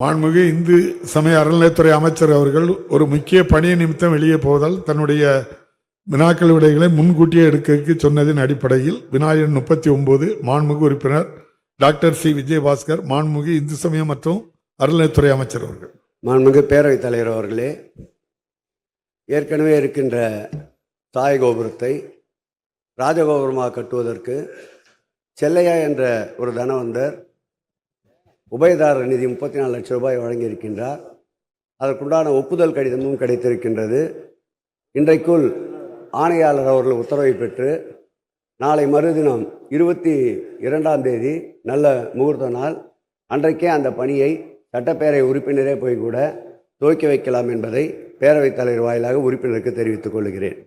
மாண்புமிகு இந்து சமய அறநிலையத்துறை அமைச்சர் அவர்கள் ஒரு முக்கிய பணி நிமித்தம் வெளியே போவதால் தன்னுடைய வினாக்கள் விடைகளை முன்கூட்டியே எடுக்க சொன்னதின் அடிப்படையில் வினாயன் 39 மாண்புமிகு உறுப்பினர் டாக்டர் சி விஜயபாஸ்கர் மாண்புமிகு இந்து சமயம் மற்றும் அறநிலையத்துறை அமைச்சர் அவர்கள். மாண்புமிகு பேரவைத் தலைவர் அவர்களே, ஏற்கனவே இருக்கின்ற தாய் கோபுரத்தை ராஜகோபுரமாக கட்டுவதற்கு செல்லையா என்ற ஒரு தனவந்தர் உபயதாரர் நிதி 34 லட்சம் ரூபாய் வழங்கியிருக்கின்றார். அதற்குண்டான ஒப்புதல் கடிதமும் கிடைத்திருக்கின்றது. இன்றைக்குள் ஆணையாளர் அவர்கள் உத்தரவை பெற்று நாளை மறுதினம் 22ஆம் தேதி நல்ல முகூர்த்த நாள் அன்றைக்கே அந்த பணியை சட்டப்பேரவை உறுப்பினரே போய் கூட துவக்கி வைக்கலாம் என்பதை பேரவைத் தலைவர் வாயிலாக உறுப்பினருக்கு தெரிவித்துக் கொள்கிறேன்.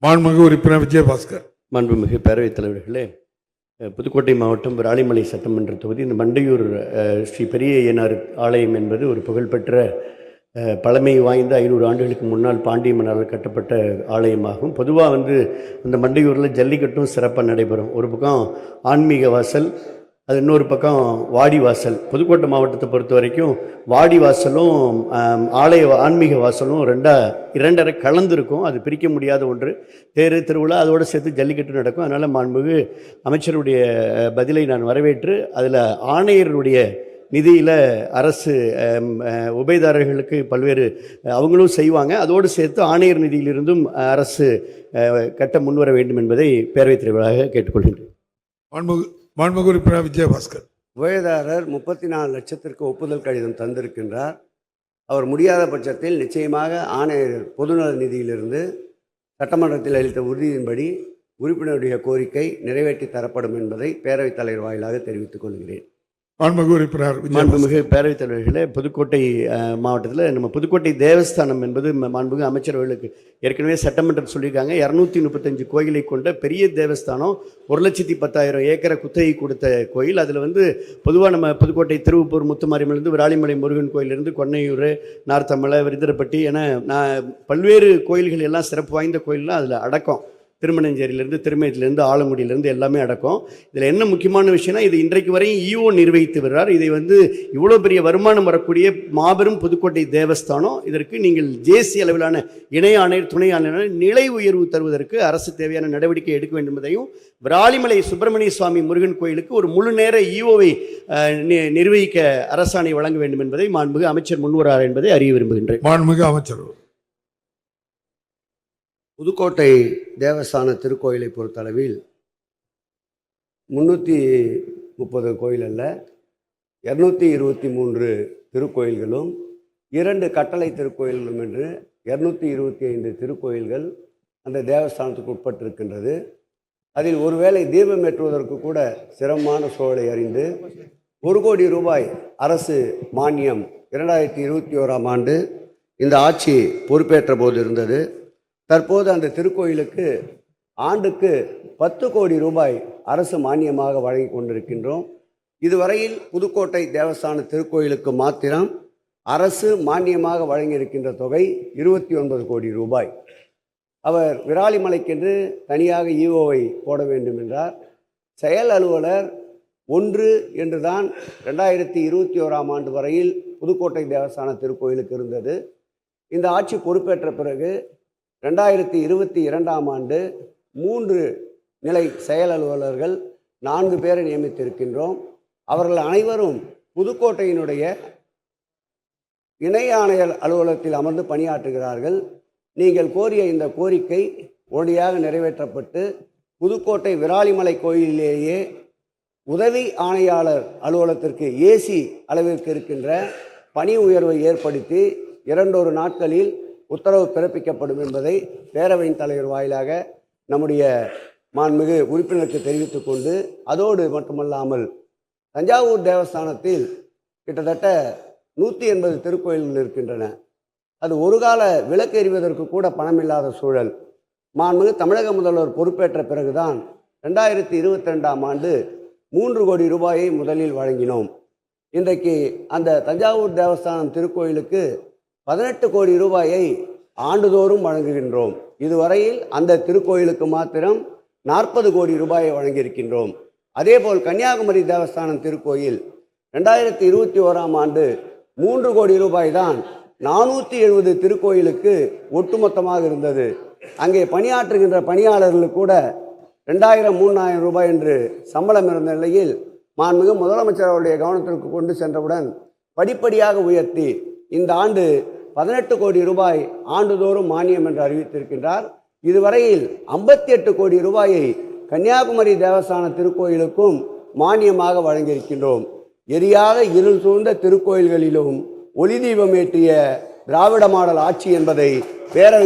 மாண்புமிகு உறுப்பினர் விஜயபாஸ்கர். மாண்புமிகு பேரவைத் தலைவர்களே, புதுக்கோட்டை மாவட்டம் விராலிமலை சட்டமன்ற தொகுதி இந்த மண்டையூர் ஸ்ரீ பெரிய ஐயனார் ஆலயம் என்பது ஒரு புகழ்பெற்ற பழமை வாய்ந்த 500 ஆண்டுகளுக்கு முன்னால் பாண்டிய மன்னரால் கட்டப்பட்ட ஆலயமாகும். பொதுவாக அந்த மண்டையூரில் ஜல்லிக்கட்டும் சிறப்பாக நடைபெறும். ஒரு பக்கம் ஆன்மீக வாசல், அது இன்னொரு பக்கம் வாடி வாசல். புதுக்கோட்டை மாவட்டத்தை பொறுத்த வரைக்கும் வாடி வாசலும் ஆன்மீக வாசலும் இரண்டரை கலந்துருக்கும். அது பிரிக்க முடியாத ஒன்று. தேர் திருவிழா அதோடு சேர்த்து ஜல்லிக்கட்டு நடக்கும். அதனால் மாண்புமிகு அமைச்சருடைய பதிலை நான் வரவேற்று அதில் ஆணையருடைய நிதியில் அரசு உபயதாரர்களுக்கு பல்வேறு அவங்களும் செய்வாங்க. அதோடு சேர்த்து ஆணையர் நிதியிலிருந்தும் அரசு கட்ட முன்வர வேண்டும் என்பதை பேரவைத் தலைவராக கேட்டுக்கொள்கின்றேன். மாண்புமிகு உறுப்பினர் விஜயபாஸ்கர். உபயதாரர் 34 லட்சத்திற்கு ஒப்புதல் கடிதம் தந்திருக்கின்றார். அவர் முடியாத பட்சத்தில் நிச்சயமாக ஆணையர் பொதுநல நிதியிலிருந்து சட்டமன்றத்தில் அளித்த உறுதியின்படி உறுப்பினருடைய கோரிக்கை நிறைவேற்றி தரப்படும் என்பதை பேரவைத் தலைவர் வாயிலாக தெரிவித்துக் கொள்கிறேன். மாண்புமிகு பேரவைத் தலைவர்களே, புதுக்கோட்டை மாவட்டத்தில் நம்ம புதுக்கோட்டை தேவஸ்தானம் என்பது மாண்புமிகு அமைச்சர்களுக்கு ஏற்கனவே சட்டமன்றம் சொல்லியிருக்காங்க. 235 கோயிலை கொண்ட பெரிய தேவஸ்தானம். 1,10,000 ஏக்கரை குத்தகை கொடுத்த கோயில். அதில் பொதுவாக நம்ம புதுக்கோட்டை திருவப்பூர் முத்துமாரியம்மன்லேருந்து விராலிமலை முருகன் கோயிலிருந்து கொன்னையூர், நார்த்தமலை, விருதரப்பட்டி என பல்வேறு கோயில்கள் எல்லாம் சிறப்பு வாய்ந்த கோயில்லாம் அதில் அடக்கம். திருமணஞ்சேரியிலேருந்து, திருமயத்திலேருந்து, ஆலங்குடியிலேருந்து எல்லாமே அடக்கம். இதில் என்ன முக்கியமான விஷயம்னா, இது இன்றைக்கு வரையும் ஈஓ நிர்வகித்து வருகிறார். இதை இவ்வளோ பெரிய வருமானம் வரக்கூடிய மாபெரும் புதுக்கோட்டை தேவஸ்தானம். இதற்கு நீங்கள் ஜேசி அளவிலான இணை ஆணையர், துணை ஆணையர் நிலை உயர்வு தருவதற்கு அரசு தேவையான நடவடிக்கை எடுக்க வேண்டும் என்பதையும், விராலிமலை சுப்பிரமணிய சுவாமி முருகன் கோயிலுக்கு ஒரு முழு நேர ஈஓவை நிர்வகிக்க அரசாணை வழங்க வேண்டும் என்பதை மாண்புமிகு அமைச்சர் முன்வரார் என்பதை அறிய விரும்புகின்றேன். மாண்புமிகு அமைச்சர். புதுக்கோட்டை தேவஸ்தான திருக்கோயிலை பொறுத்தளவில் 330 கோயில் அல்ல, 223 திருக்கோயில்களும் 2 கட்டளை திருக்கோயில்களும் என்று 225 திருக்கோயில்கள் அந்த தேவஸ்தானத்துக்கு உட்பட்டிருக்கின்றது. அதில் ஒருவேளை தீபம் ஏற்றுவதற்கு கூட சிரமமான சூழலை அறிந்து 1 கோடி ரூபாய் அரசு மானியம் 2021ஆம் ஆண்டு இந்த ஆட்சி பொறுப்பேற்ற போது இருந்தது. தற்போது அந்த திருக்கோயிலுக்கு ஆண்டுக்கு 10 கோடி ரூபாய் அரசு மானியமாக வழங்கி கொண்டிருக்கின்றோம். இதுவரையில் புதுக்கோட்டை தேவஸ்தான திருக்கோயிலுக்கு மாத்திரம் அரசு மானியமாக வழங்கியிருக்கின்ற தொகை 29 கோடி ரூபாய். அவர் விராலிமலைக்கென்று தனியாக ஈஓவை போட வேண்டும் என்றார். செயல் அலுவலர் 1 என்று தான் 2021ஆம் ஆண்டு வரையில் புதுக்கோட்டை தேவஸ்தான திருக்கோயிலுக்கு இருந்தது. இந்த ஆட்சி பொறுப்பேற்ற பிறகு 2022ஆம் ஆண்டு 3 நிலை செயல் அலுவலர்கள் 4 பேரை நியமித்திருக்கின்றோம். அவர்கள் அனைவரும் புதுக்கோட்டையினுடைய இணை ஆணையர் அலுவலகத்தில் அமர்ந்து பணியாற்றுகிறார்கள். நீங்கள் கோரிய இந்த கோரிக்கை உடனடியாக நிறைவேற்றப்பட்டு புதுக்கோட்டை விராலிமலை கோயிலேயே உதவி ஆணையாளர் அலுவலகத்திற்கு ஏசி அளவிற்கு இருக்கின்ற பணி உயர்வை ஏற்படுத்தி 2 நாட்களில் உத்தரவு பிறப்பிக்கப்படும் என்பதை பேரவையின் தலைவர் வாயிலாக நம்முடைய மாண்புமிகு உறுப்பினருக்கு தெரிவித்துக் கொண்டு, அதோடு மட்டுமல்லாமல் தஞ்சாவூர் தேவஸ்தானத்தில் கிட்டத்தட்ட 180 திருக்கோயில்கள் இருக்கின்றன. அது ஒரு கால விளக்கு எறிவதற்கு கூட பணமில்லாத சூழல். மாண்புமிகு தமிழக முதல்வர் பொறுப்பேற்ற பிறகுதான் 2022ஆம் ஆண்டு 3 கோடி ரூபாயை முதலில் வழங்கினோம். இன்றைக்கு அந்த தஞ்சாவூர் தேவஸ்தானம் திருக்கோயிலுக்கு 18 கோடி ரூபாயை ஆண்டுதோறும் வழங்குகின்றோம். இதுவரையில் அந்த திருக்கோயிலுக்கு மாத்திரம் 40 கோடி ரூபாயை வழங்கியிருக்கின்றோம். அதேபோல் கன்னியாகுமரி தேவஸ்தானம் திருக்கோயில் 2021ஆம் ஆண்டு 3 கோடி ரூபாய் தான் 470 திருக்கோயிலுக்கு ஒட்டுமொத்தமாக இருந்தது. அங்கே பணியாற்றுகின்ற பணியாளர்களுக்கு கூட 2000-3000 ரூபாய் என்று சம்பளம் இருந்த நிலையில் மாண்புமிகு முதலமைச்சர் அவருடைய கவனத்திற்கு கொண்டு சென்றவுடன் படிப்படியாக உயர்த்தி இந்த ஆண்டு 18 கோடி ரூபாய் ஆண்டுதோறும் மானியம் என்று அறிவித்திருக்கின்றார். இதுவரையில் 58 கோடி ரூபாயை கன்னியாகுமரி தேவஸ்தான திருக்கோயிலுக்கும் மானியமாக வழங்கியிருக்கின்றோம். எரியாத இருள் சூழ்ந்த திருக்கோயில்களிலும் ஒளி தீபம் ஏற்றிய திராவிட மாடல் ஆட்சி என்பதை பேரவை